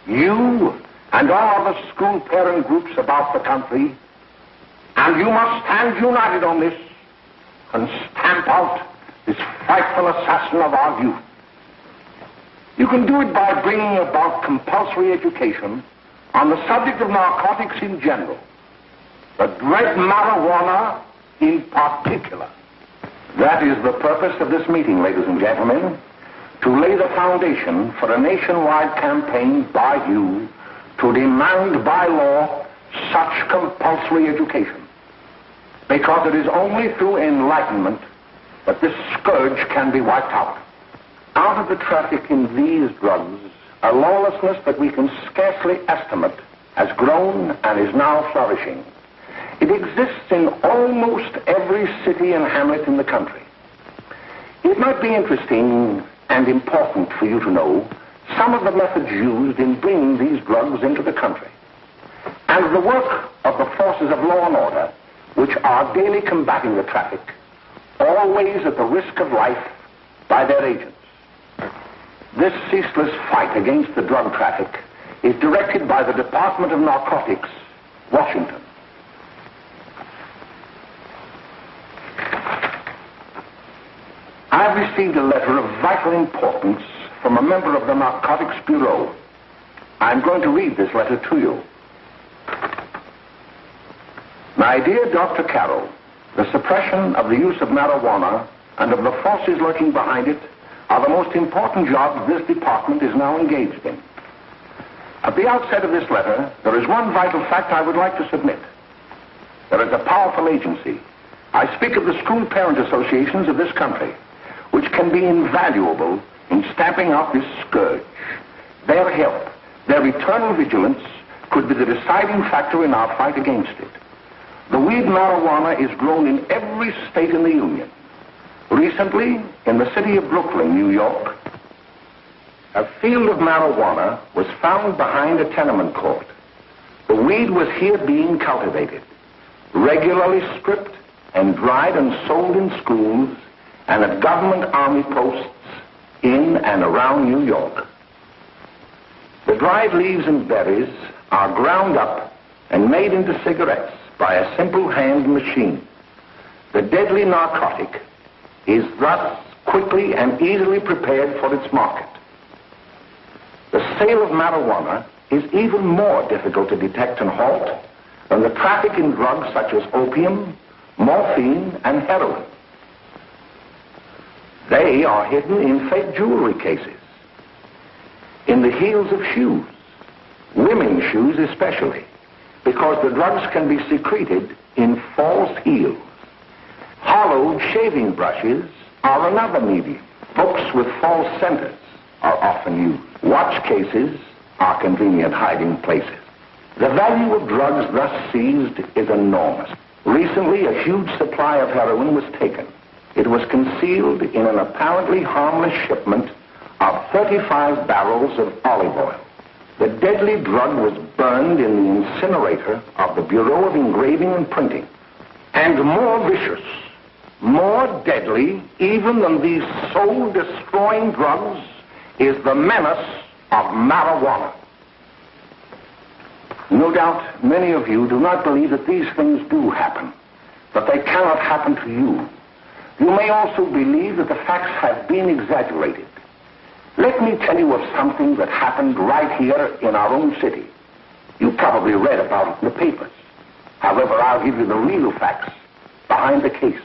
you and all other school parent groups about the country, and you must stand united on this and stamp out this frightful assassin of our youth. You can do it by bringing about compulsory education on the subject of narcotics in general, the dread marijuana in particular. That is the purpose of this meeting, ladies and gentlemen, to lay the foundation for a nationwide campaign by you to demand by law such compulsory education. Because it is only through enlightenment that this scourge can be wiped out. Out of the traffic in these drugs, a lawlessness that we can scarcely estimate has grown and is now flourishing. It exists in almost every city and hamlet in the country. It might be interesting and important for you to know some of the methods used in bringing these drugs into the country, and the work of the forces of law and order, which are daily combating the traffic, always at the risk of life, by their agents. This ceaseless fight against the drug traffic is directed by the Department of Narcotics, Washington. I have received a letter of vital importance from a member of the Narcotics Bureau. I'm going to read this letter to you. My dear Dr. Carroll, the suppression of the use of marijuana and of the forces lurking behind it are the most important jobs this department is now engaged in. At the outset of this letter, there is one vital fact I would like to submit. There is a powerful agency. I speak of the school parent associations of this country, which can be invaluable in stamping out this scourge. Their help, their eternal vigilance, could be the deciding factor in our fight against it. The weed marijuana is grown in every state in the Union. Recently, in the city of Brooklyn, New York, a field of marijuana was found behind a tenement court. The weed was here being cultivated, regularly stripped and dried and sold in schools and at government army posts in and around New York. The dried leaves and berries are ground up and made into cigarettes by a simple hand machine. The deadly narcotic is thus quickly and easily prepared for its market. The sale of marijuana is even more difficult to detect and halt than the traffic in drugs such as opium, morphine, and heroin. They are hidden in fake jewelry cases, in the heels of shoes, women's shoes especially, because the drugs can be secreted in false heels. Hollowed shaving brushes are another medium. Books with false centers are often used. Watch cases are convenient hiding places. The value of drugs thus seized is enormous. Recently, a huge supply of heroin was taken. It was concealed in an apparently harmless shipment of 35 barrels of olive oil. The deadly drug was burned in the incinerator of the Bureau of Engraving and Printing. And more vicious, more deadly, even than these soul-destroying drugs, is the menace of marijuana. No doubt many of you do not believe that these things do happen, that they cannot happen to you. You may also believe that the facts have been exaggerated. Let me tell you of something that happened right here in our own city. You probably read about it in the papers. However, I'll give you the real facts behind the case.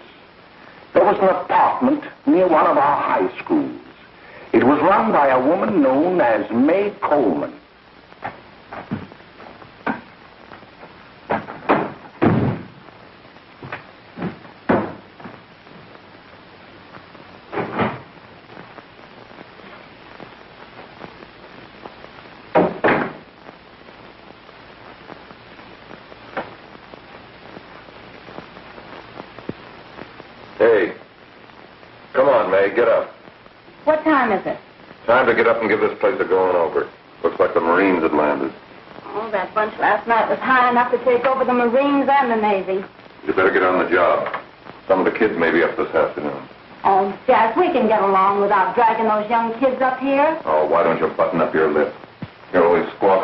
There was an apartment near one of our high schools. It was run by a woman known as May Coleman. Hey, come on, May, get up. What time is it? Time to get up and give this place a going over. Looks like the Marines had landed. Oh, that bunch last night was high enough to take over the Marines and the Navy. You better get on the job. Some of the kids may be up this afternoon. Oh, Jack, we can get along without dragging those young kids up here. Oh, why don't you button up your lip? You're always squawking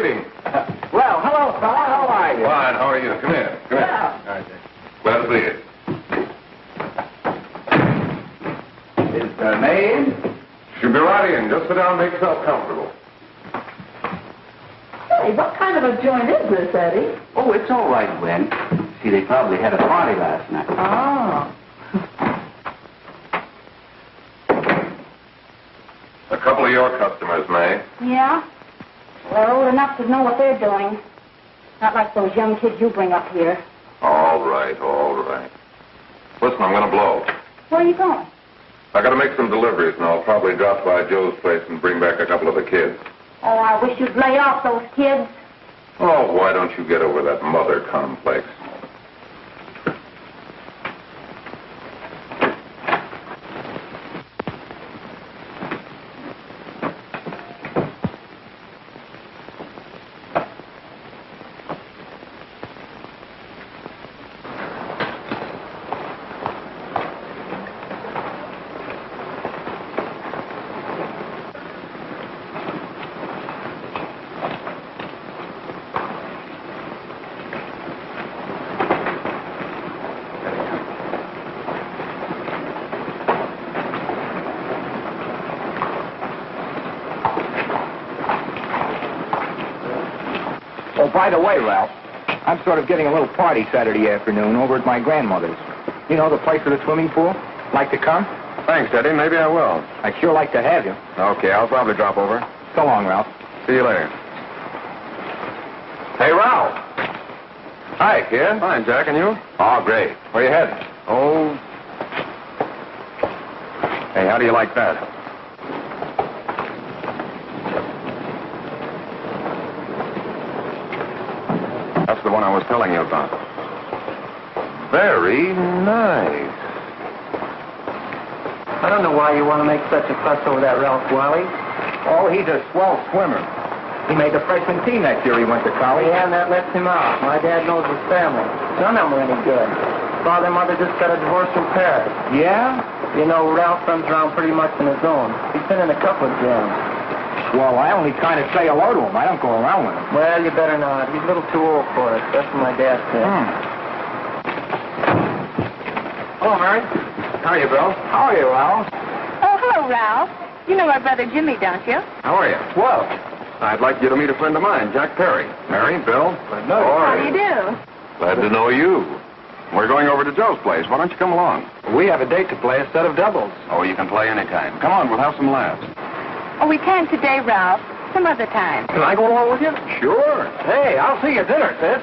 greeting. Well, hello, fella. How are you? Fine, how are you? Come here. Come here. Yeah. All right, glad to see you. Is May in? She'll be right in. Just sit down and make yourself comfortable. Hey, what kind of a joint is this, Eddie? Oh, it's all right, Gwen. See, they probably had a party last night. Oh. A couple of your customers, May. Yeah? They're old enough to know what they're doing. Not like those young kids you bring up here. All right, all right. Listen, I'm going to blow. Where are you going? I got to make some deliveries, and I'll probably drop by Joe's place and bring back a couple of the kids. Oh, I wish you'd lay off those kids. Oh, why don't you get over that mother complex? Oh, by the way, Ralph, I'm sort of getting a little party Saturday afternoon over at my grandmother's. You know, the place with the swimming pool? Like to come? Thanks, Eddie. Maybe I will. I'd sure like to have you. Okay, I'll probably drop over. So long, Ralph. See you later. Hey, Ralph. Hi, kid. Fine, Jack, and you? Oh, great. Where you heading? Oh. Hey, how do you like that? That's the one I was telling you about. Very nice. I don't know why you want to make such a fuss over that Ralph Wiley. Oh, he's a swell swimmer. He made the freshman team that year he went to college. Yeah, and that lets him out. My dad knows his family. None of them are any good. Father and mother just got a divorce from Paris. Yeah? You know, Ralph runs around pretty much on his own. He's been in a couple of jams. Well, I only kind of say hello to him. I don't go around with him. Well, you better not. He's a little too old for it. That's what my dad said. Hello, Mary. How are you, Bill? How are you, Ralph? Oh, hello, Ralph. You know my brother Jimmy, don't you? How are you? Well, I'd like you to meet a friend of mine, Jack Perry. Mary, Bill. no. How do you do? Glad to know you. We're going over to Joe's place. Why don't you come along? We have a date to play a set of doubles. Oh, you can play anytime. Come on, we'll have some laughs. Oh, we can't today, Ralph. Some other time. Can I go along with you? Sure. Hey, I'll see you at dinner, sis.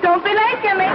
Don't be late, Jimmy.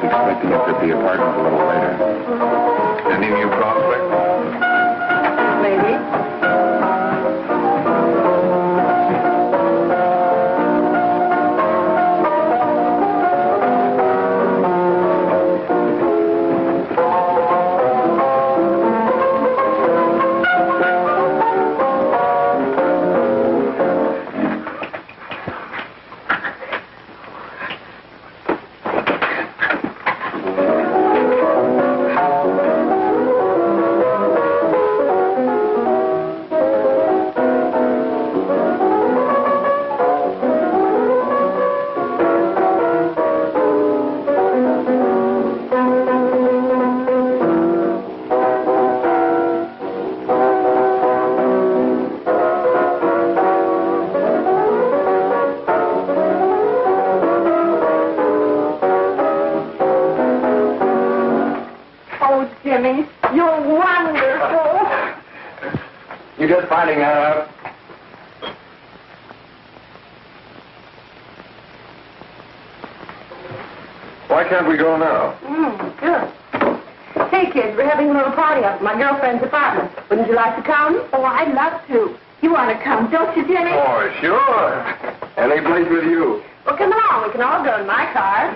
Expecting us at the apartment a little later. Any new prospects? Maybe. finding out. Why can't we go now? Good. Hey, kids, we're having a little party up at my girlfriend's apartment. Wouldn't you like to come? Oh, I'd love to. You want to come, don't you, Jimmy? Oh, sure. Any place with you. Well, come along. We can all go in my car.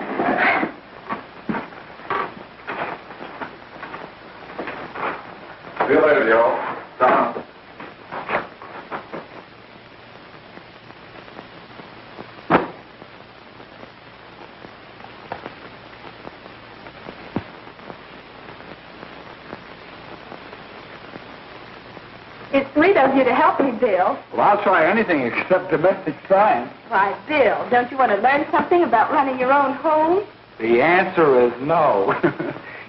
See you later, Joe. Tom. It's sweet of you to help me, Bill. Well, I'll try anything except domestic science. Why, Bill, don't you want to learn something about running your own home? The answer is no.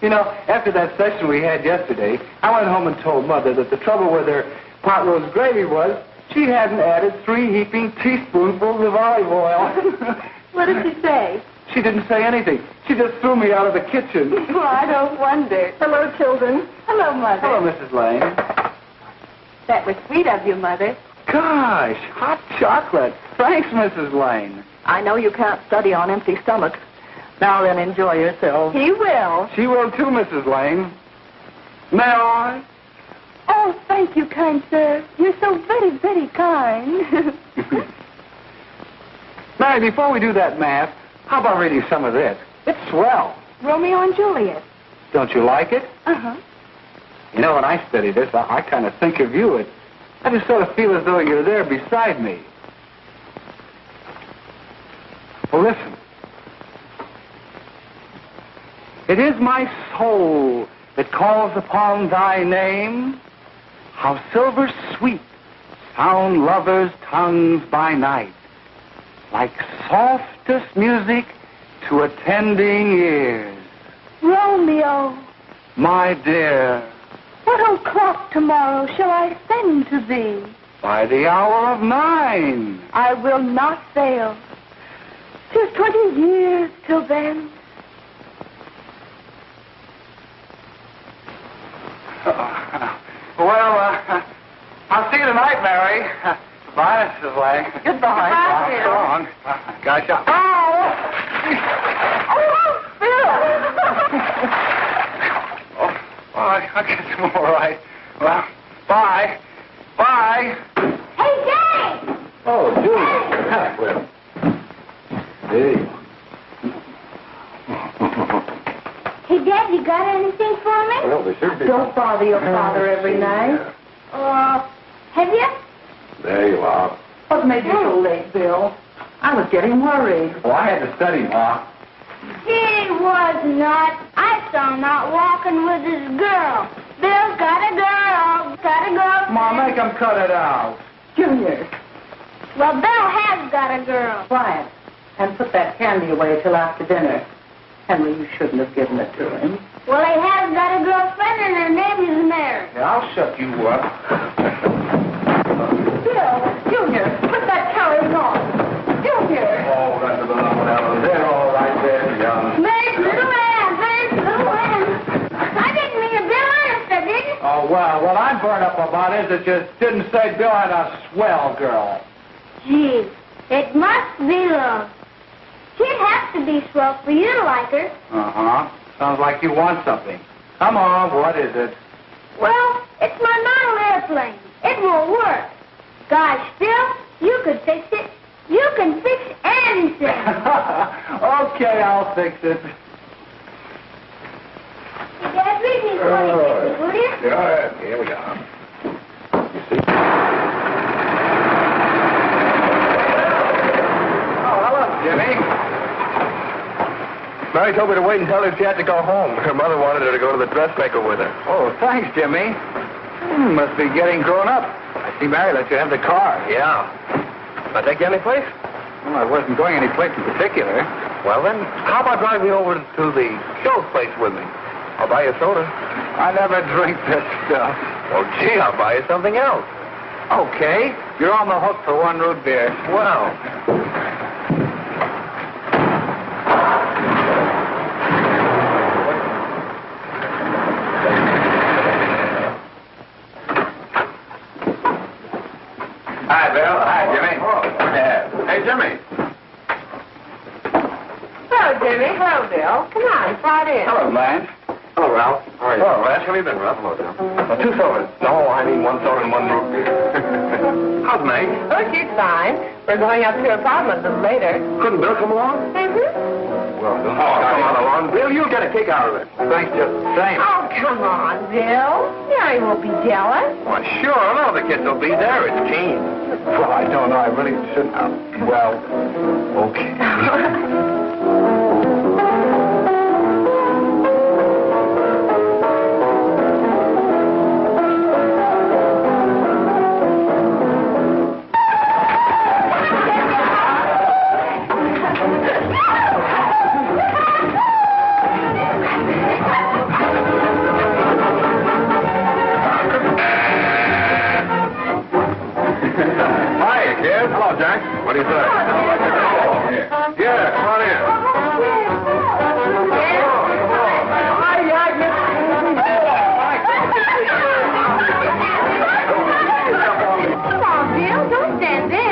You know, after that session we had yesterday, I went home and told Mother that the trouble with her pot roast gravy was she hadn't added 3 heaping teaspoonfuls of olive oil. What did she say? She didn't say anything. She just threw me out of the kitchen. Well, I don't wonder. Hello, children. Hello, Mother. Hello, Mrs. Lane. That was sweet of you, Mother. Gosh, hot chocolate. Thanks, Mrs. Lane. I know you can't study on empty stomachs. Now then, enjoy yourself. He will. She will too, Mrs. Lane. May I? Oh, thank you, kind sir. You're so very, very kind. Mary, before we do that math, how about reading some of this? It's swell. Romeo and Juliet. Don't you like it? Uh-huh. You know, when I study this, I kind of think of you. I just sort of feel as though you're there beside me. Well, listen. It is my soul that calls upon thy name. How silver sweet sound lovers' tongues by night, like softest music to attending ears. Romeo, My dear, what o'clock tomorrow shall I send to thee? by the hour of 9. I will not fail. 'Tis 20 years till then. I'll see you tonight, Mary. Bye, Mrs. Lang. Goodbye. Goodbye, Bill. So long. Gosh, I guess I'm all right. Well, bye. Bye. Hey, Jay! Oh, Julie. Well. Hey. Hey, Dad, you got anything for me? Well, there should be. Don't bother your father every night. Have you? There you are. What made you so late, Bill? I was getting worried. Well, I had to study, Ma. He was not. I saw him out walking with his girl. Bill's got a girl. Got a girl. Ma, make him cut it out. Junior. Well, Bill has got a girl. Quiet. And put that candy away till after dinner. Henry, you shouldn't have given it to him. Well, he has got a girlfriend, and her name is Mary. Yeah, I'll shut you up. Bill, Junior, put that carriage on. Junior. Oh, that's a little one. They're all right there, young. There's little Ann. There's little Ann. I didn't mean to Bill honest, I didn't. Oh, well, what I'm burned up about is it just didn't say Bill had a swell girl. Gee, it must be love. She'd have to be swell for you to like her. Uh-huh. Sounds like you want something. Come on, what is it? Well, it's my model airplane. It won't work. Gosh, Bill, you could fix it. You can fix anything. Okay, I'll fix it. Dad, read me 26, will you? Yeah, here we are. You see? Oh, hello, Jimmy. Mary told me to wait and tell her she had to go home. Her mother wanted her to go to the dressmaker with her. Oh, thanks, Jimmy. Must be getting grown up. I see Mary let you have the car. Yeah. Can I take you any place? Well, I wasn't going any place in particular. Well, then, how about driving me over to the Joe's place with me? I'll buy you a soda. I never drink that stuff. Oh, gee, I'll buy you something else. Okay, you're on the hook for 1 root beer. Well. Jimmy. Hello, Jimmy. Hello, Bill. Come on, slide in. Hello, Blanche. Hello, Ralph. How are you? Hello, Ralph. How have you been, Ralph? Hello, Bill. 2 sodas. No, I mean 1 soda and 1 root beer. How's Meg? Oh, she's fine. We're going up to her apartment a little later. Couldn't Bill come along? Well, Bill. Oh, come on along. Bill, you'll get a kick out of it. Thanks just the same. Oh, come on, Bill. Mary won't be jealous. Why, sure. All the kids will be there. It's Gene. Well, I don't know. I really shouldn't have. Well, okay. What do you say? Yeah, come on in. Come on, Bill. Don't stand there.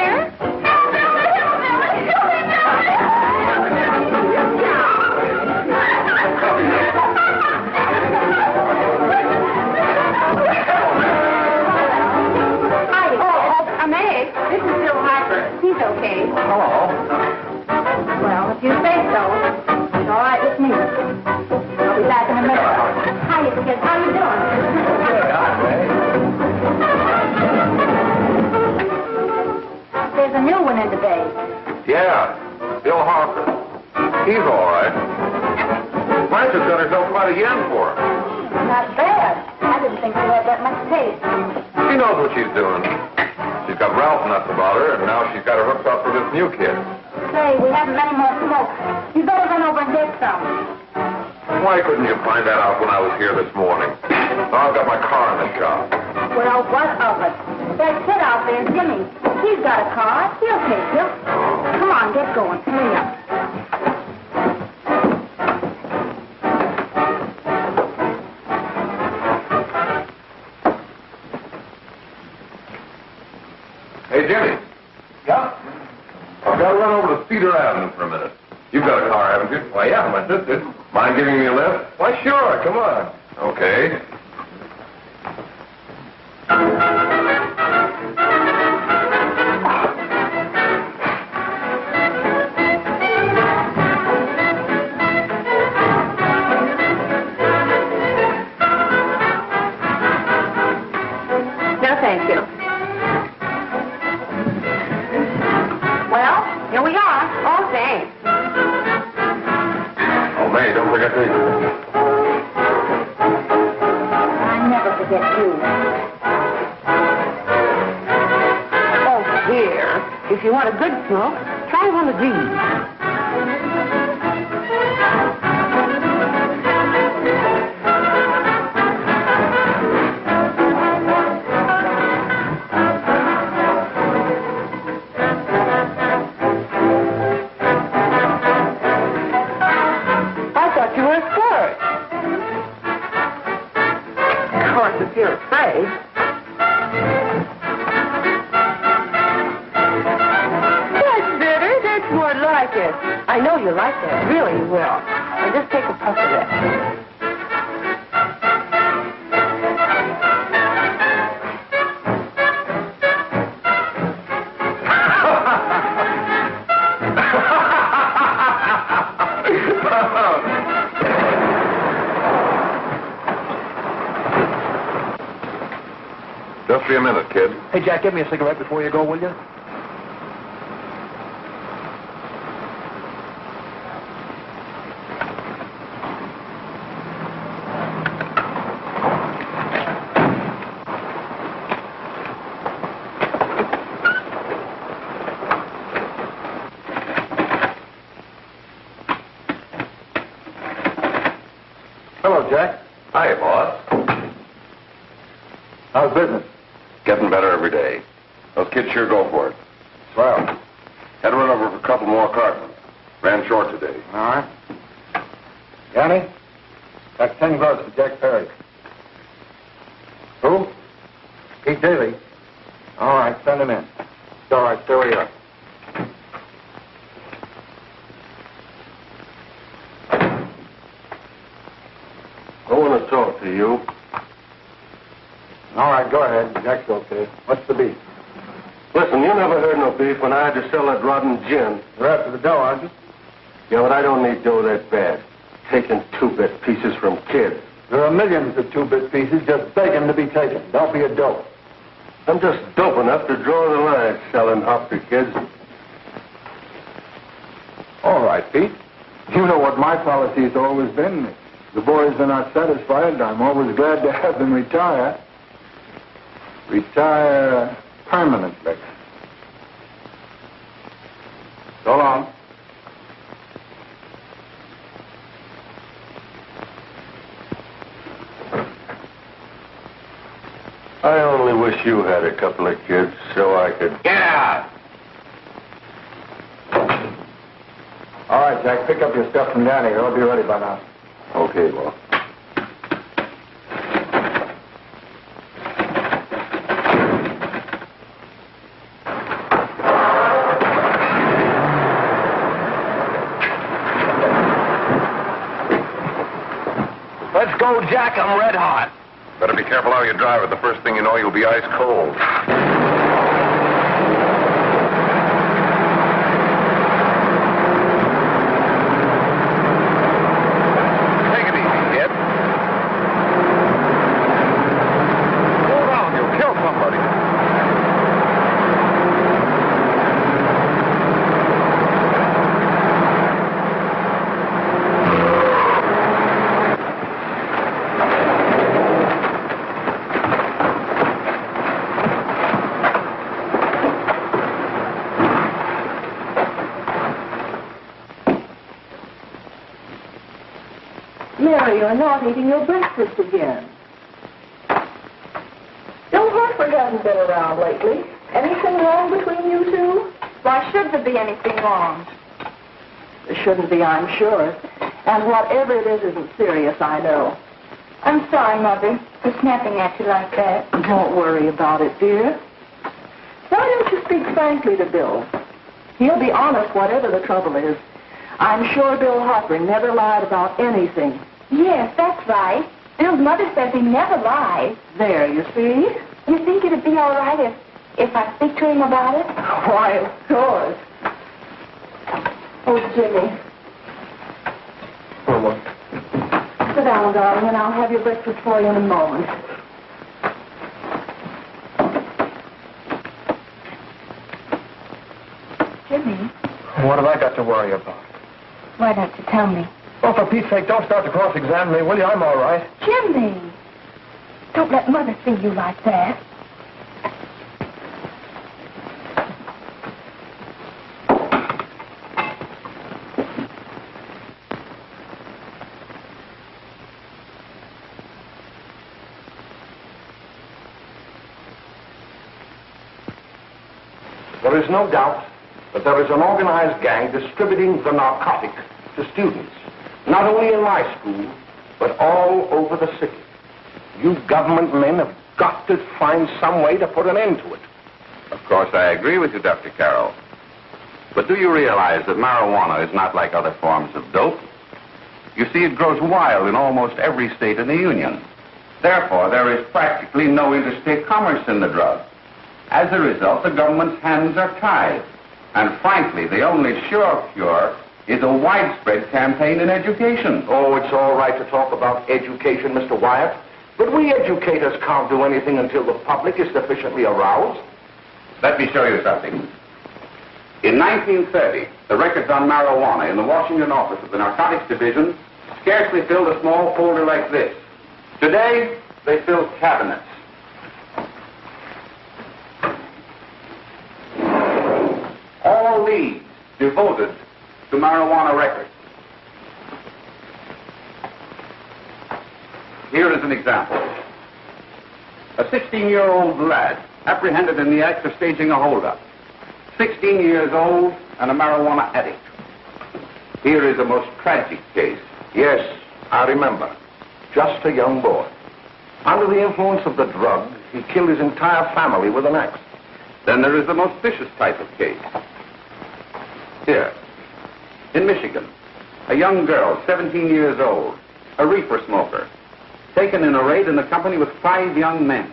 This is Bill Harper. He's okay. Hello. Well, if you say so, it's all right with me. I'll be back in a minute. Hiya, kids. How you doing? There's a new one in the bay. Yeah, Bill Harper. He's all right. Martha's got herself quite a yen for him. Not bad. I didn't think she had that much taste. She knows what she's doing. She's got Ralph nuts about her, and now she's got her hooked up for this new kid. Say, we haven't many more smoke. You better run over and get some. Why couldn't you find that out when I was here this morning? Now I've got my car in the shop. Well, what of it? That kid out there, Jimmy. He's got a car. He'll take you. Come on, get going. Hurry up. Hey, Jimmy. Yeah? I've got to run over to Cedar Avenue for a minute. You've got a car, haven't you? Why, yeah, my sister. Mind giving me a lift? Why, sure. Come on. Okay. No, thank you. Well, here we are. Oh, thanks. Oh, May, don't forget to... I never forget you. Oh, dear. If you want a good smoke, try one of these. If you're afraid. That's better. That's more like it. I know you like that. Really, you will. Now just take a puff of that. Just be a minute, kid. Hey, Jack, give me a cigarette before you go, will you? Hello, Jack. Hi, boss. How's business? Getting better every day. Those kids sure go for it. Swell. Had to run over for a couple more cartons. Ran short today. All right. Yanni, that's 10 gloves for Jack Perry. Who? Pete Daly. All right, send him in. All right, stay where you are. see you. All right, go ahead. Jack's okay. What's the beef? Listen, you never heard no beef when I had to sell that rotten gin. You're after the dough, aren't you? Yeah, but I don't need dough that bad. Taking two-bit pieces from kids. There are millions of two-bit pieces just begging to be taken. Don't be a dope. I'm just dope enough to draw the line selling hop to kids. All right, Pete. You know what my policy's always been. If the boys are not satisfied, I'm always glad to have them retire. Retire permanently. So long. I only wish you had a couple of kids so I could... Get out! All right, Jack, pick up your stuff from down here. I'll be ready by now. Okay, well. Let's go, Jack. I'm red hot. Better be careful how you drive it. The first thing you know, you'll be ice cold. Take it easy, kid. Hold on, you'll kill somebody. Mary, you're not eating your breakfast again. Bill Hartford hasn't been around lately. Anything wrong between you two? Why should there be anything wrong? There shouldn't be, I'm sure. And whatever it is isn't serious, I know. I'm sorry, Mother, for snapping at you like that. Don't worry about it, dear. Why don't you speak frankly to Bill? He'll be honest whatever the trouble is. I'm sure Bill Harper never lied about anything. Yes, that's right. Bill's mother says he never lies. There, you see? You think it'd be all right if I speak to him about it? Why, of course. Oh, Jimmy. Sit down, darling, and I'll have your breakfast for you in a moment. Jimmy, What have I got to worry about? why don't you tell me? Oh, for Pete's sake, don't start to cross-examine me, will you? I'm all right. Jimmy! Don't let Mother see you like that. There is no doubt that there is an organized gang distributing the narcotic to students, not only in my school, but all over the city. You government men have got to find some way to put an end to it. Of course, I agree with you, Dr. Carroll. But do you realize that marijuana is not like other forms of dope? You see, it grows wild in almost every state in the Union. Therefore, there is practically no interstate commerce in the drug. As a result, the government's hands are tied. And frankly, the only sure cure is a widespread campaign in education. Oh, it's all right to talk about education, Mr. Wyatt, but we educators can't do anything until the public is sufficiently aroused. Let me show you something. In 1930, the records on marijuana in the Washington office of the Narcotics Division scarcely filled a small folder like this. Today, they fill cabinets. All these devoted to marijuana records. Here is an example. A 16-year-old lad apprehended in the act of staging a holdup. 16 years old and a marijuana addict. Here is a most tragic case. Yes, I remember. Just a young boy. Under the influence of the drug, he killed his entire family with an axe. Then there is the most vicious type of case. Here, in Michigan, a young girl, 17 years old, a reefer smoker. taken in a raid in the company with 5 young men.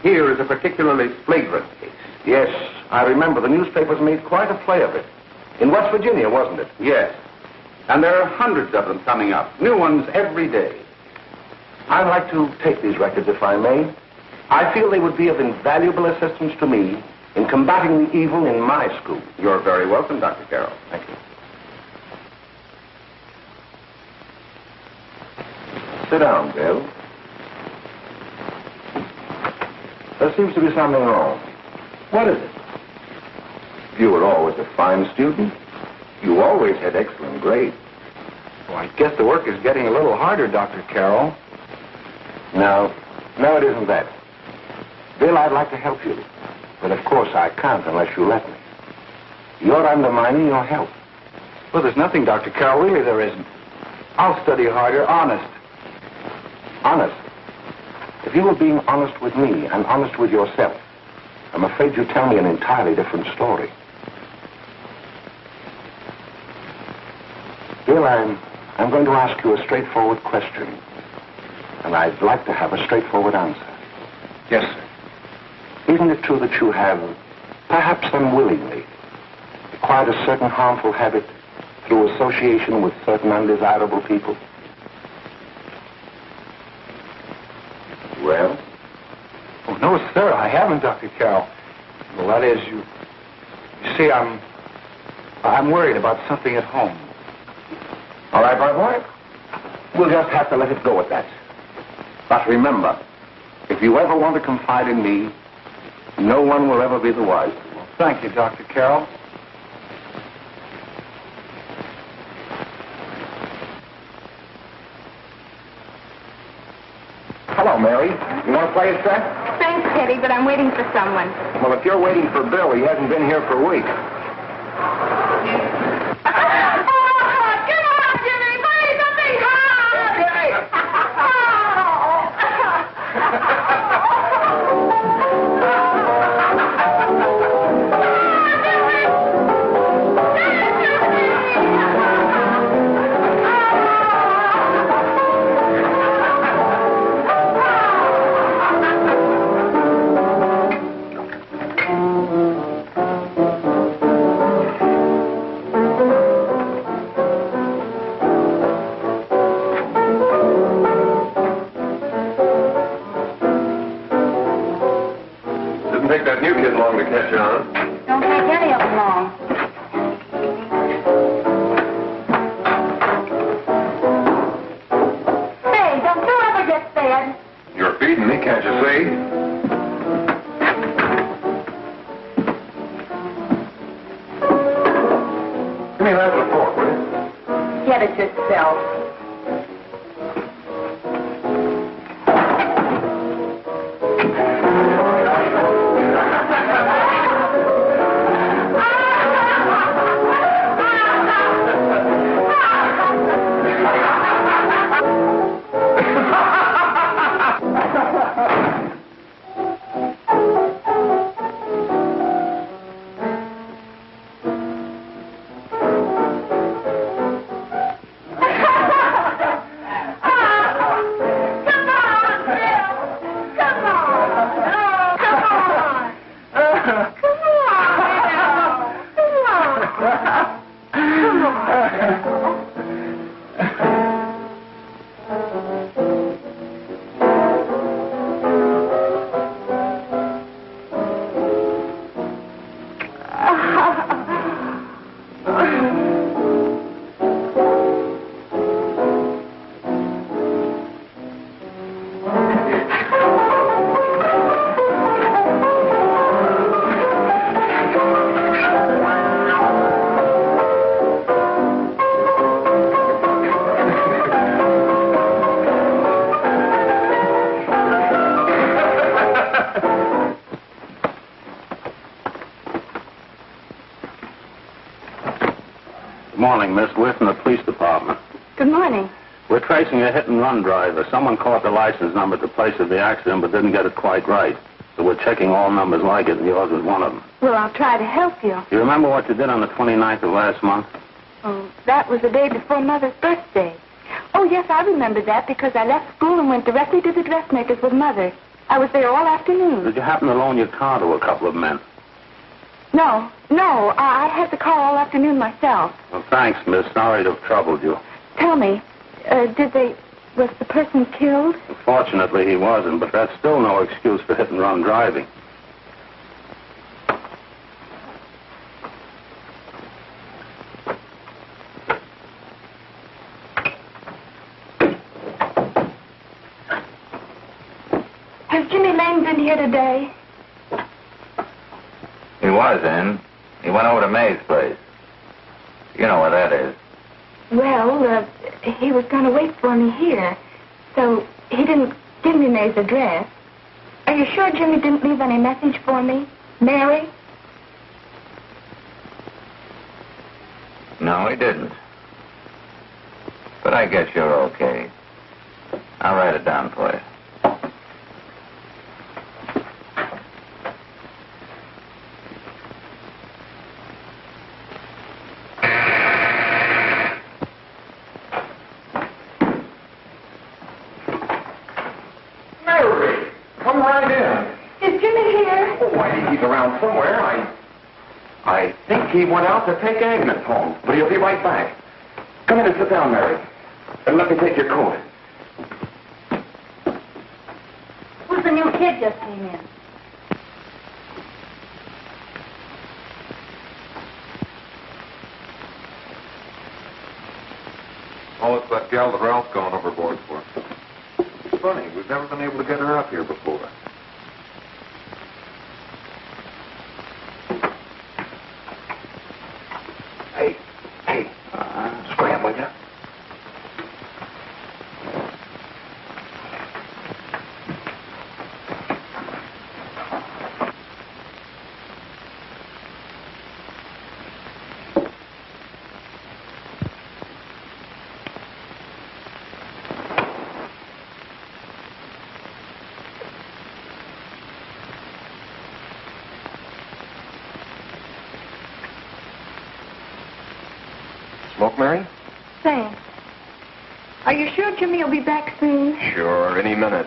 Here is a particularly flagrant case. Yes, I remember the newspapers made quite a play of it. In West Virginia, wasn't it? Yes. And there are hundreds of them coming up, new ones every day. I'd like to take these records, if I may. I feel they would be of invaluable assistance to me in combating the evil in my school. You're very welcome, Dr. Carroll. Thank you. Sit down, Bill. There seems to be something wrong. What is it? You were always a fine student. You always had excellent grades. Well, I guess the work is getting a little harder, Dr. Carroll. No, it isn't that. Bill, I'd like to help you. But of course I can't unless you let me. You're undermining your health. Well, there's nothing, Dr. Carroll. Really, there isn't. I'll study harder, honest. Honest? If you were being honest with me and honest with yourself, I'm afraid you'd tell me an entirely different story. Bill, I'm going to ask you a straightforward question. And I'd like to have a straightforward answer. Yes, sir. Isn't it true that you have, perhaps unwillingly, acquired a certain harmful habit through association with certain undesirable people? Well? Oh, no, sir, I haven't, Dr. Carroll. Well, that is, you see, I'm worried about something at home. All right, my boy. We'll just have to let it go at that. But remember, if you ever want to confide in me, no one will ever be the wiser. Well, thank you, Dr. Carroll. Hello, Mary. You want to play a set? Thanks, Teddy, but I'm waiting for someone. Well, if you're waiting for Bill, he hasn't been here for weeks. Take that new kid long to catch on. Don't take any of them long. Say, don't you ever get fed? You're feeding me, can't you see? Give me that with a fork, will you? Get it yourself. Morning, Miss. We're from the police department. Good morning. We're tracing a hit-and-run driver. Someone caught the license number at the place of the accident but didn't get it quite right. So we're checking all numbers like it, and yours is one of them. Well, I'll try to help you. You remember what you did on the 29th of last month? Oh, that was the day before Mother's birthday. Oh, Oh, yes, I remember that because I left school and went directly to the dressmaker's with Mother. I was there all afternoon. Did you happen to loan your car to a couple of men? No, I had the car all afternoon myself. Well, thanks, miss. Sorry to have troubled you. Tell me, was the person killed? Fortunately, he wasn't, but that's still no excuse for hit-and-run driving. Has Jimmy Lane been here today? He was in. He went over to May's place. You know where that is. Well, he was going to wait for me here, so he didn't give me May's address. Are you sure Jimmy didn't leave any message for me? Mary? No, he didn't. But I guess you're okay. I'll write it down for you. Mary, come right in. Is Jimmy here? Oh, I think he's around somewhere. I think he went out to take Agnes home, but he'll be right back. Come in and sit down, Mary. And let me take your coat. Who's the new kid just came in? Oh, it's that gal that Ralph's gone overboard for. It's funny, we've never been able to get her up here before. Hey, scram, will you? Smoke, Mary? Thanks. Are you sure Jimmy will be back soon? Sure, any minute.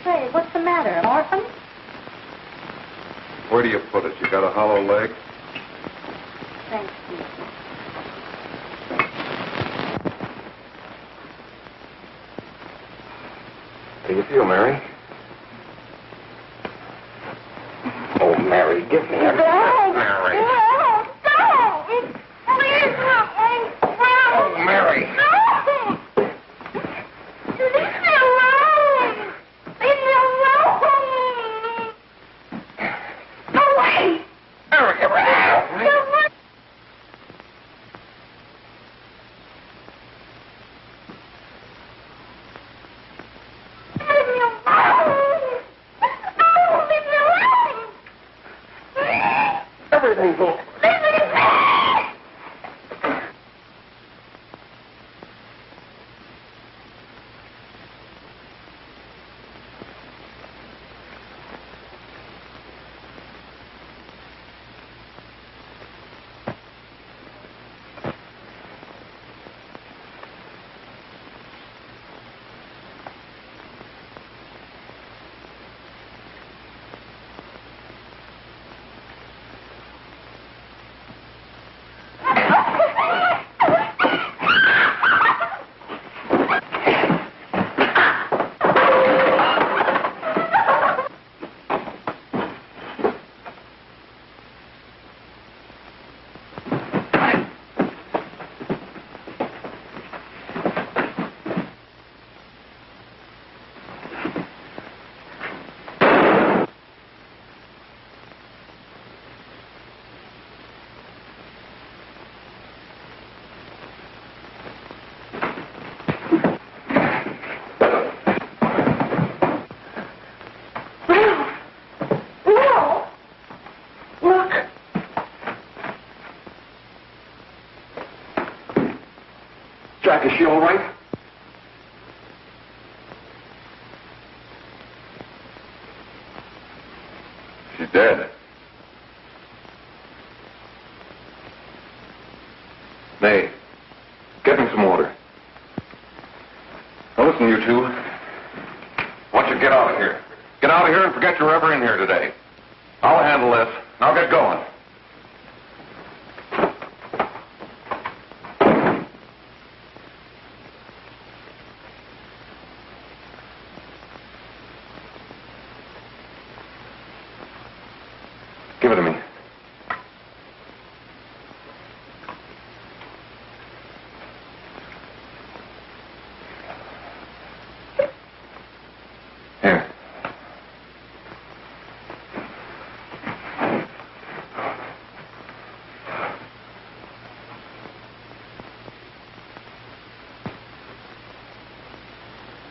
Say, what's the matter, an orphan? Where do you put it? You got a hollow leg? Thanks, Steve. How do you feel, Mary? Oh, Mary, give me a... Mary. No, don't! Please help me! Oh, Mary. No! Leave me alone! Leave me alone! Go away! Mary, Go away! Leave me alone! Oh, leave me alone! Everything's okay. Leave me alone! Jack, is she all right? She's dead. May, get me some water. Now listen, you two. I want you to get out of here. Get out of here and forget you're ever in here today. I'll handle this. Now get going. Give it to me. Here.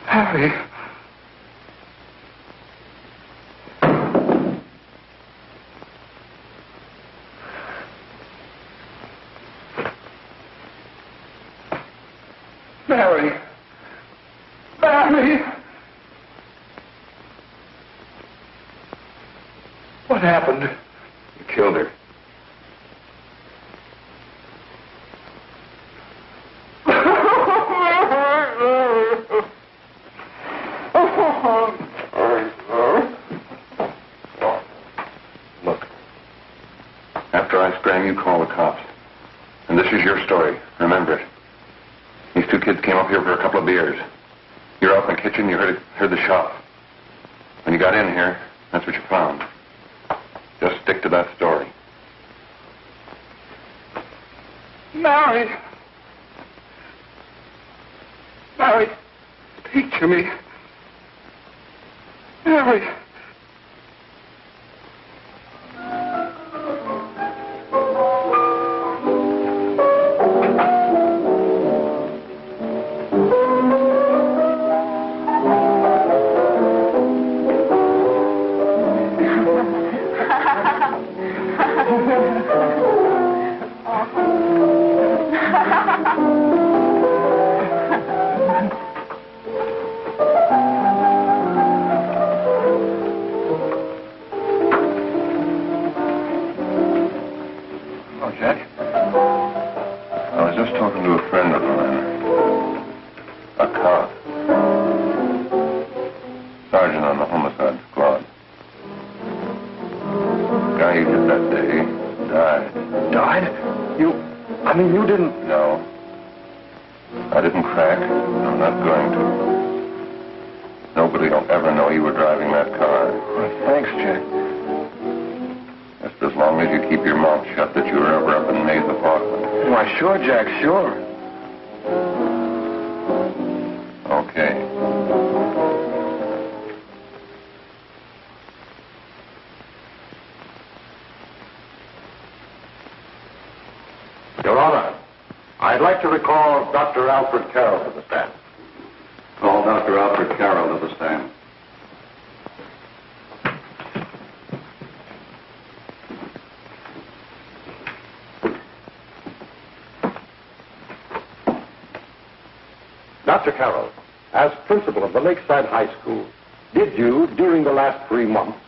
Harry. Mary. Mary. What happened? You killed her. Look. After I scram, you call the cops. And this is your story. Remember it. These two kids came up here for a couple of beers. You're out in the kitchen, you heard the shot. When you got in here, that's what you found. Just stick to that story. Mary. Mary, speak to me. Mary. Sure, Jack, sure. Okay. Your Honor, I'd like to recall Dr. Alfred Carroll to the stand. Call Dr. Alfred Carroll to the stand. Dr. Carroll, as principal of the Lakeside High School, did you, during the last 3 months,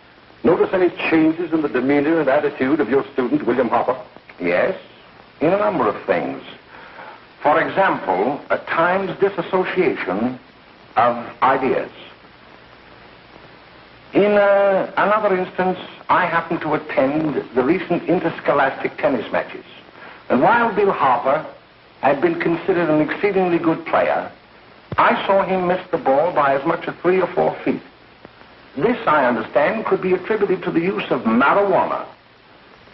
notice any changes in the demeanor and attitude of your student, William Hopper? Yes, in a number of things. For example, at times disassociation of ideas. In another instance, I happened to attend the recent interscholastic tennis matches. And while Bill Harper had been considered an exceedingly good player, I saw him miss the ball by as much as 3 or 4 feet. This, I understand, could be attributed to the use of marijuana.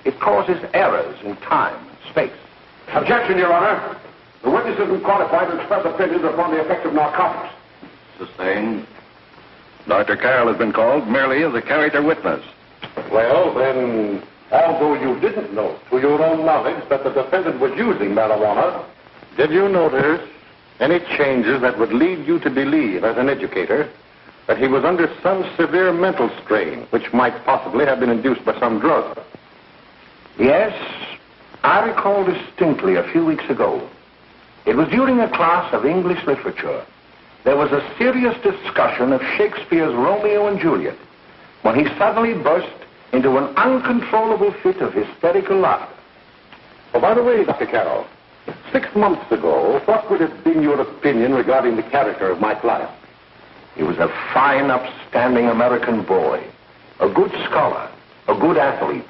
It causes errors in time and space. Objection, Your Honor. The witness isn't qualified to express opinions upon the effect of narcotics. Sustained. Dr. Carroll has been called merely as a character witness. Well, then, although you didn't know to your own knowledge that the defendant was using marijuana, did you notice any changes that would lead you to believe, as an educator, that he was under some severe mental strain, which might possibly have been induced by some drug? Yes, I recall distinctly a few weeks ago It was during a class of English literature. There was a serious discussion of Shakespeare's Romeo and Juliet when he suddenly burst into an uncontrollable fit of hysterical laughter. Oh, by the way, Dr. Carroll, 6 months ago, what would have been your opinion regarding the character of my client? He was a fine, upstanding American boy, a good scholar, a good athlete,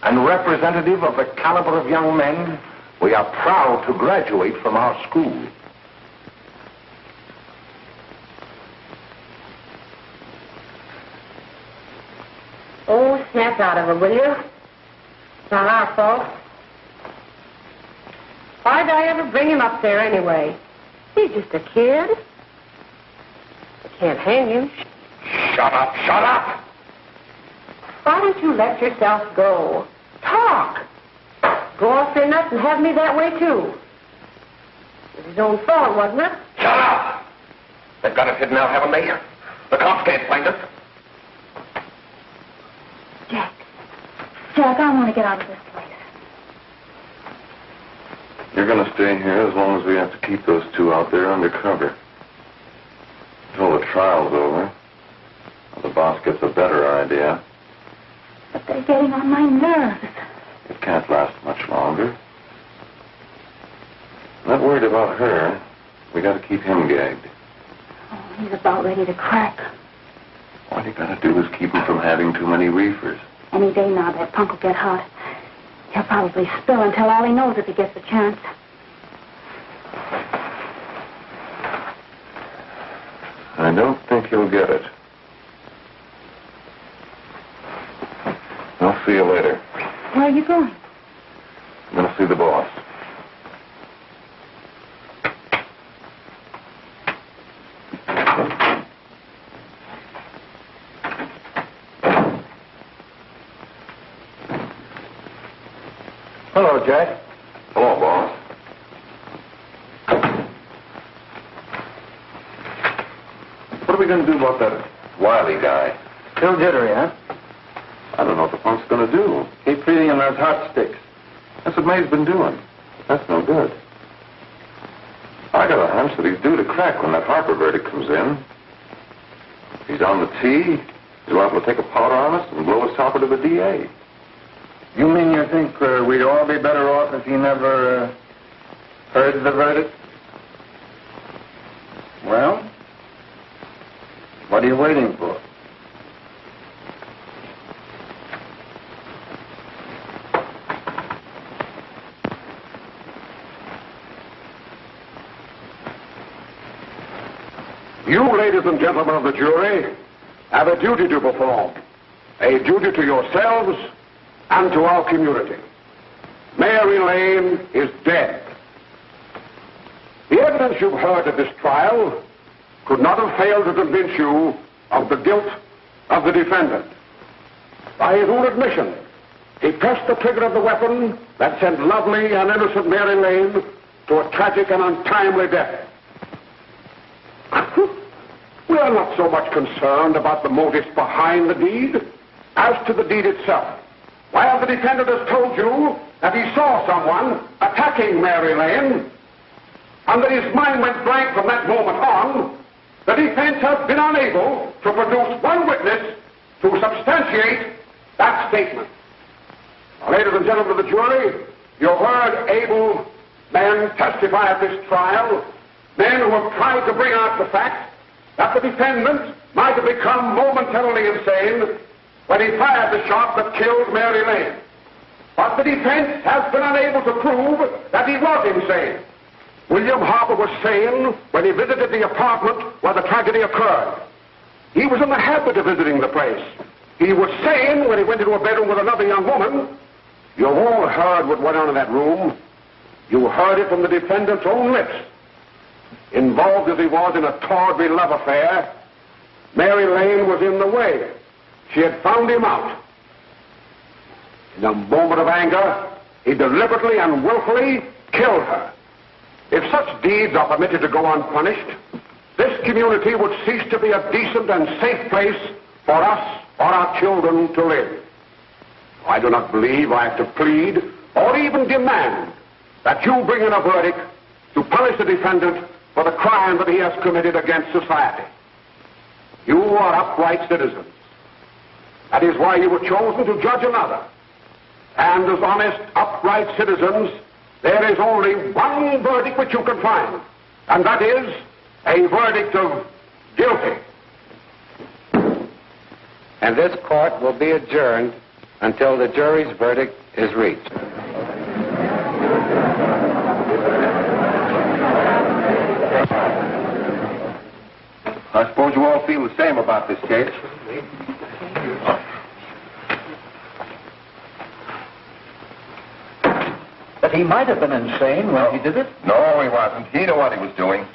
and representative of the caliber of young men we are proud to graduate from our school. Oh, snap out of it, will you? It's not our fault. Why'd I ever bring him up there anyway? He's just a kid. I can't hang him. Shut up, shut up! Why don't you let yourself go? Talk. Go off their nuts and have me that way, too. It was his own fault, wasn't it? Shut up! They've got us hidden out, haven't they? The cops can't find us. Jack, I want to get out of this place. You're going to stay here as long as we have to keep those two out there undercover. Until the trial's over. The boss gets a better idea. But they're getting on my nerves. It can't last much longer. Not worried about her. We got to keep him gagged. Oh, he's about ready to crack. All you got to do is keep him from having too many reefers. Any day now, that punk will get hot. He'll probably spill and tell all he knows if he gets the chance. I don't think he'll get it. I'll see you later. Where are you going? I'm going to see the boss. Hello, Jack. Hello, boss. What are we going to do about that Wiley guy? Still jittery, huh? I don't know what the punk's going to do. Keep feeding him those hot sticks. That's what May's been doing. That's no good. I got a hunch that he's due to crack when that Harper verdict comes in. He's on the tee. He's liable to take a powder on us and blow his topper to the DA. You mean you think we'd all be better off if he never heard the verdict? Well, what are you waiting for? You, ladies and gentlemen of the jury, have a duty to perform. A duty to yourselves and to our community. Mary Lane is dead. The evidence you've heard at this trial could not have failed to convince you of the guilt of the defendant. By his own admission, he pressed the trigger of the weapon that sent lovely and innocent Mary Lane to a tragic and untimely death. We are not so much concerned about the motives behind the deed as to the deed itself. While the defendant has told you that he saw someone attacking Mary Lane and that his mind went blank from that moment on, the defense has been unable to produce one witness to substantiate that statement. Now, ladies and gentlemen of the jury, you heard able men testify at this trial, men who have tried to bring out the fact that the defendant might have become momentarily insane when he fired the shot that killed Mary Lane. But the defense has been unable to prove that he was insane. William Harper was sane when he visited the apartment where the tragedy occurred. He was in the habit of visiting the place. He was sane when he went into a bedroom with another young woman. You've all heard what went on in that room. You heard it from the defendant's own lips. Involved as he was in a tawdry love affair, Mary Lane was in the way. She had found him out. In a moment of anger, he deliberately and willfully killed her. If such deeds are permitted to go unpunished, this community would cease to be a decent and safe place for us or our children to live. I do not believe I have to plead or even demand that you bring in a verdict to punish the defendant for the crime that he has committed against society. You are upright citizens. That is why you were chosen to judge another. And as honest, upright citizens, there is only one verdict which you can find, and that is a verdict of guilty. And this court will be adjourned until the jury's verdict is reached. I suppose you all feel the same about this case. But he might have been insane when he did it. No, he wasn't. He knew what he was doing.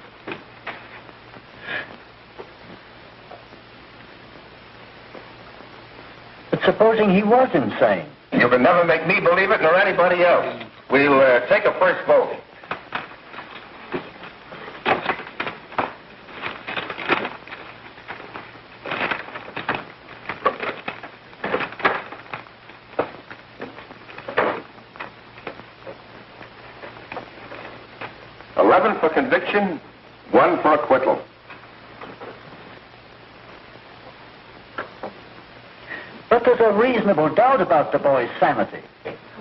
But supposing he was insane? You can never make me believe it, nor anybody else. We'll take a first vote. For conviction, 1 for acquittal. But there's a reasonable doubt about the boy's sanity.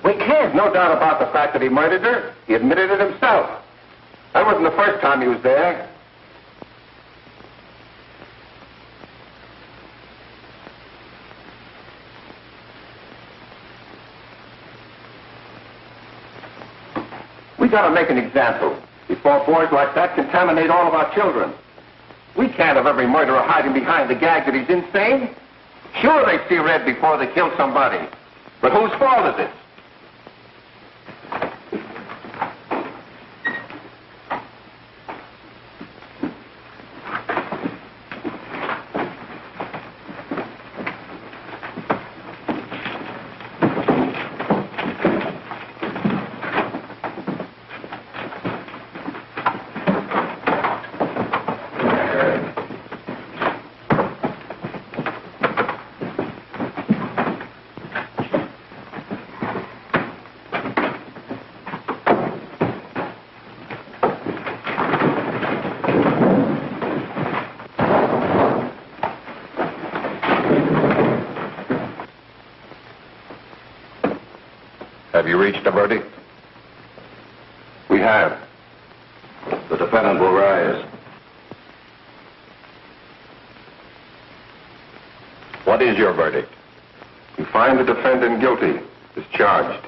We can't. No doubt about the fact that he murdered her. He admitted it himself. That wasn't the first time he was there. We gotta make an example before boys like that contaminate all of our children. We can't have every murderer hiding behind the gag that he's insane. Sure, they see red before they kill somebody. But whose fault is it? Have you reached a verdict? We have. The defendant will rise. What is your verdict? We find the defendant guilty, discharged.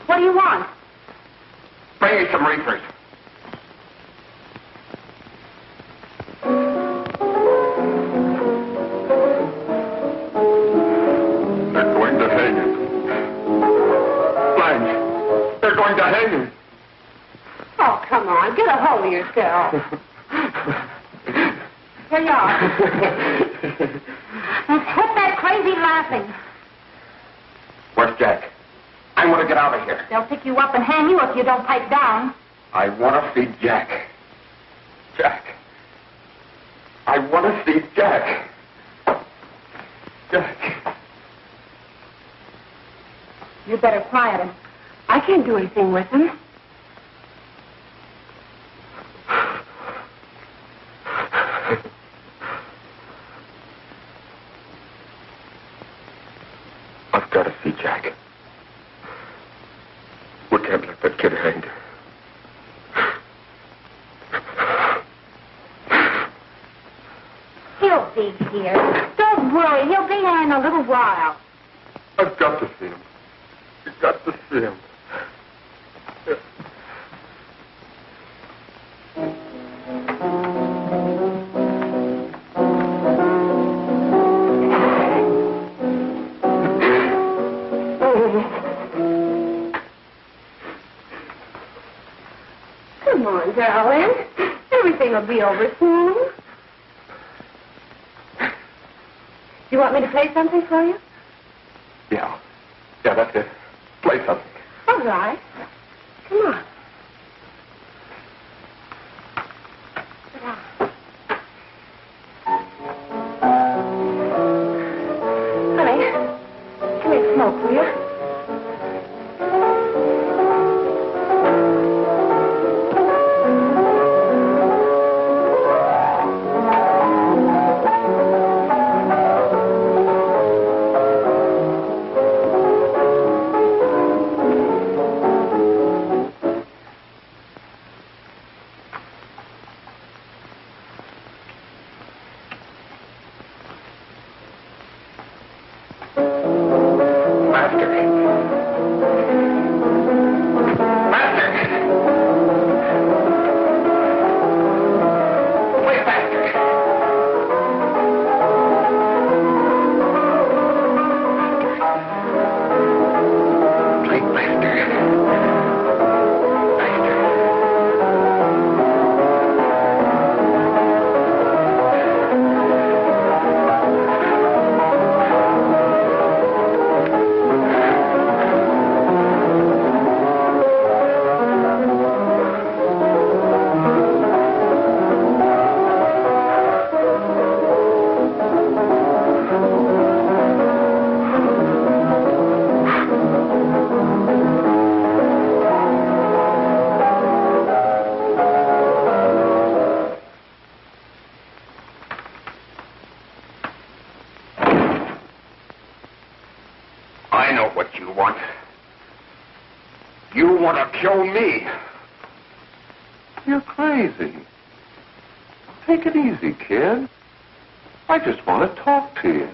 What do you want? Bring me some reefers. They're going to hang him. Blanche, they're going to hang him. Oh, come on. Get a hold of yourself. Here you are. Now, quit that crazy laughing. Where's Jack? I want to get out of here. They'll pick you up and hang you if you don't pipe down. I want to see Jack. Jack. I want to see Jack. Jack. You better quiet him. I can't do anything with him. got to see Jack. We can't let that kid hang. He'll be here. Don't worry. He'll be here in a little while. I've got to see him. You've got to see him. Come on, darling. Everything will be over soon. You want me to play something for you? Yeah, that's it. Play something. All right. Come on. Sit down. Honey, give me a smoke, will you? You want to kill me? You're crazy. Take it easy, kid. I just want to talk to you.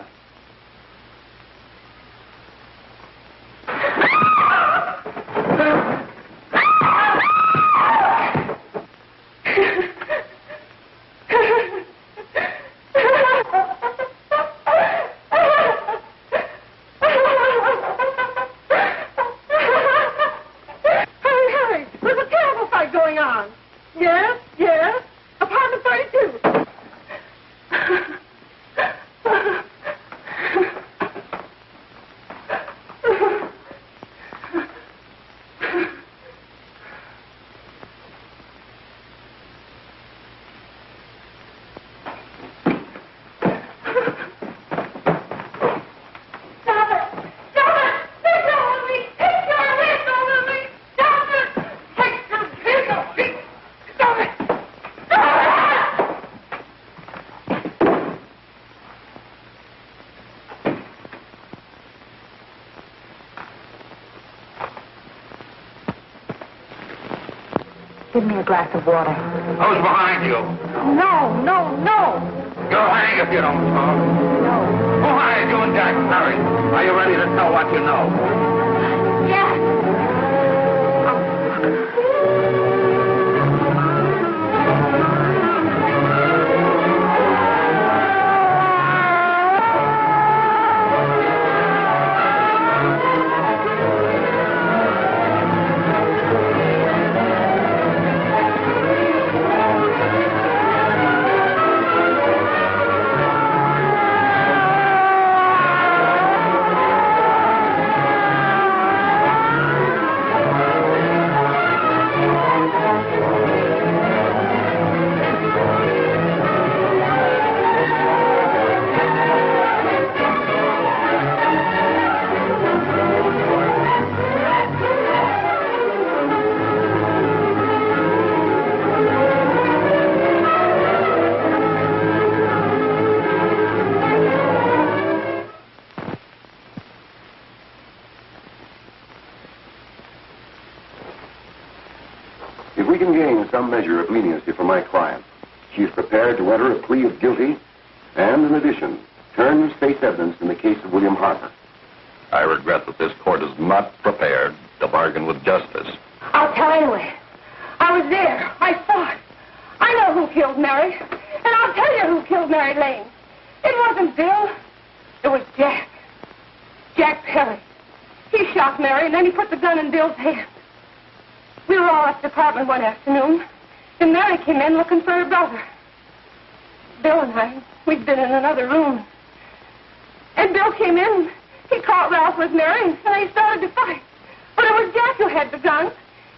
Give me a glass of water. Who's behind you? No, no, no. You'll hang if you don't talk. No. Who hired you and Jack? Hurry. Are you ready to tell what you know? Yes. we can gain some measure of leniency for my client. She is prepared to enter a plea of guilty and, in addition, turn the state's evidence in the case of William Harper. I regret that this court is not prepared to bargain with justice. I'll tell anyway. I was there. I saw it. I know who killed Mary. And I'll tell you who killed Mary Lane. It wasn't Bill. It was Jack. Jack Perry. He shot Mary, and then he put the gun in Bill's hand. We were all at the apartment one afternoon, and Mary came in looking for her brother. Bill and I, we'd been in another room. And Bill came in, he caught Ralph with Mary, and they started to fight. But it was Jack who had the gun.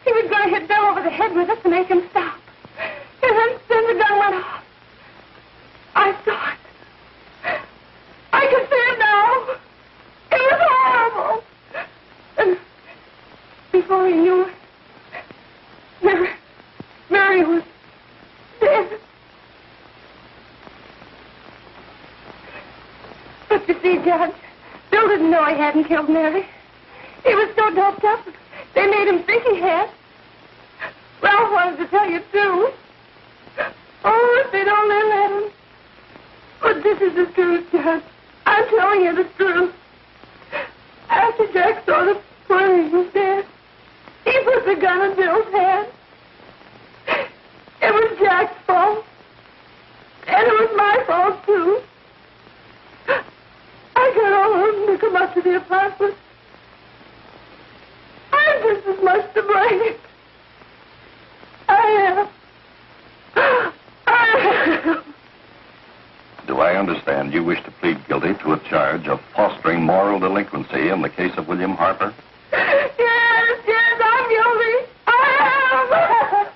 He was going to hit Bill over the head with it to make him stop. And then the gun went off. I saw it. I can see it now. It was horrible. And before he knew it, Mary was dead. But you see, Judge, Bill didn't know he hadn't killed Mary. He was so doped up, they made him think he had. Ralph wanted to tell you, too. Oh, if they'd only let him. But this is the truth, Judge. I'm telling you the truth. After Jack saw the poor he was dead, he put the gun in Bill's hand. It was Jack's fault. And it was my fault, too. I got all of them to come up to the apartment. I'm just as much to blame. I am. Do I understand you wish to plead guilty to a charge of fostering moral delinquency in the case of William Harper? Yes, I'm guilty. I am.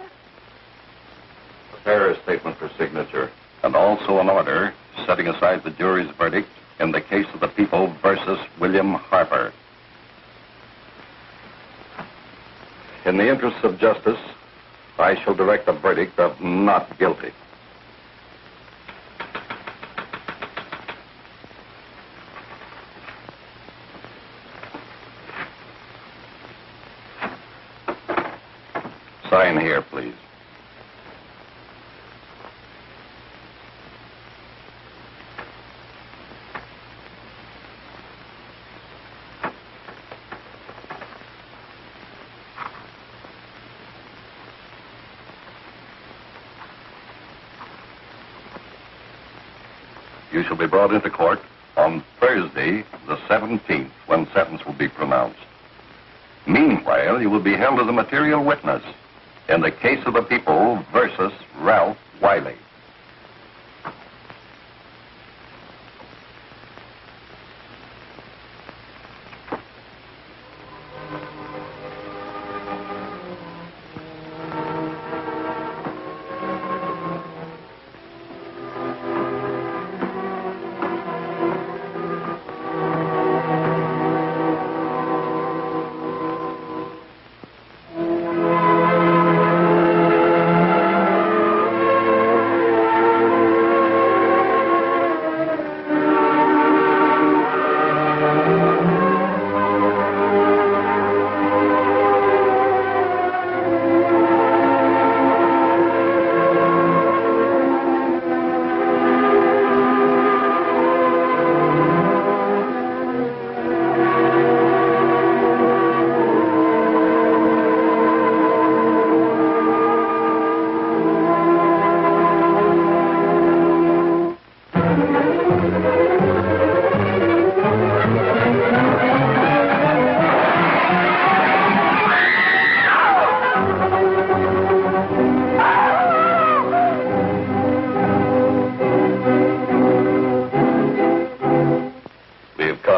Prepare a statement for signature, and also an order setting aside the jury's verdict in the case of the people versus William Harper. In the interests of justice, I shall direct a verdict of not guilty. Sign here, please. You shall be brought into court on Thursday, the 17th, when sentence will be pronounced. Meanwhile, you will be held as a material witness in the case of the people versus Ralph Wiley.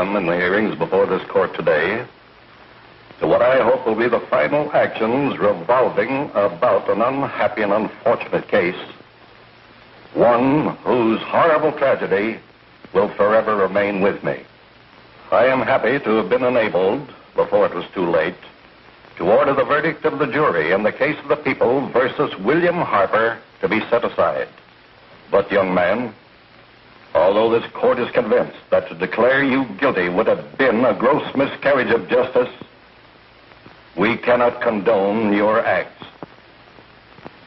In the hearings before this court today to what I hope will be the final actions revolving about an unhappy and unfortunate case, one whose horrible tragedy will forever remain with me. I am happy to have been enabled, before it was too late, to order the verdict of the jury in the case of the people versus William Harper to be set aside. But, young man, although this court is convinced that to declare you guilty would have been a gross miscarriage of justice, we cannot condone your acts.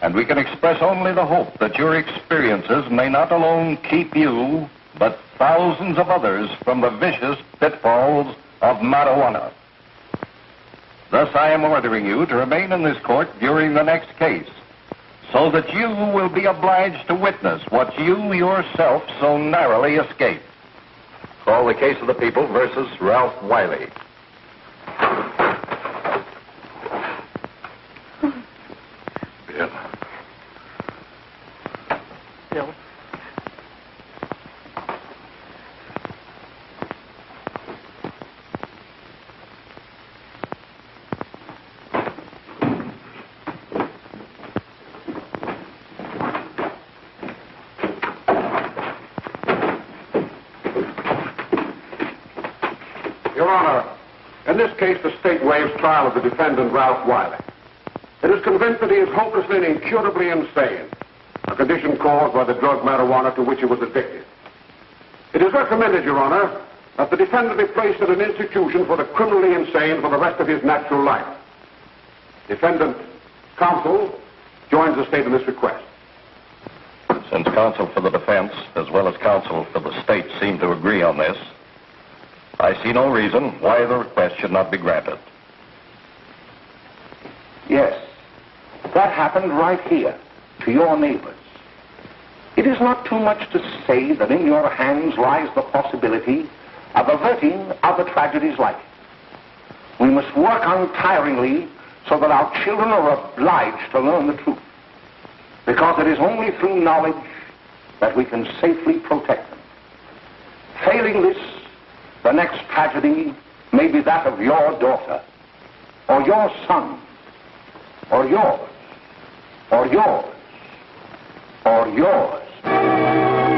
And we can express only the hope that your experiences may not alone keep you, but thousands of others from the vicious pitfalls of marijuana. Thus, I am ordering you to remain in this court during the next case, so that you will be obliged to witness what you yourself so narrowly escaped. Call the case of the people versus Ralph Wiley. Bill. Bill. Your Honor, in this case, the state waives trial of the defendant, Ralph Wiley. It is convinced that he is hopelessly and incurably insane, a condition caused by the drug marijuana to which he was addicted. It is recommended, Your Honor, that the defendant be placed in an institution for the criminally insane for the rest of his natural life. Defendant counsel joins the state in this request. Since counsel for the defense, as well as counsel for the state, seem to agree on this, I see no reason why the request should not be granted. Yes, that happened right here, to your neighbors. It is not too much to say that in your hands lies the possibility of averting other tragedies like it. We must work untiringly so that our children are obliged to learn the truth, because it is only through knowledge that we can safely protect them. Failing this, the next tragedy may be that of your daughter, or your son, or yours, or yours, or yours.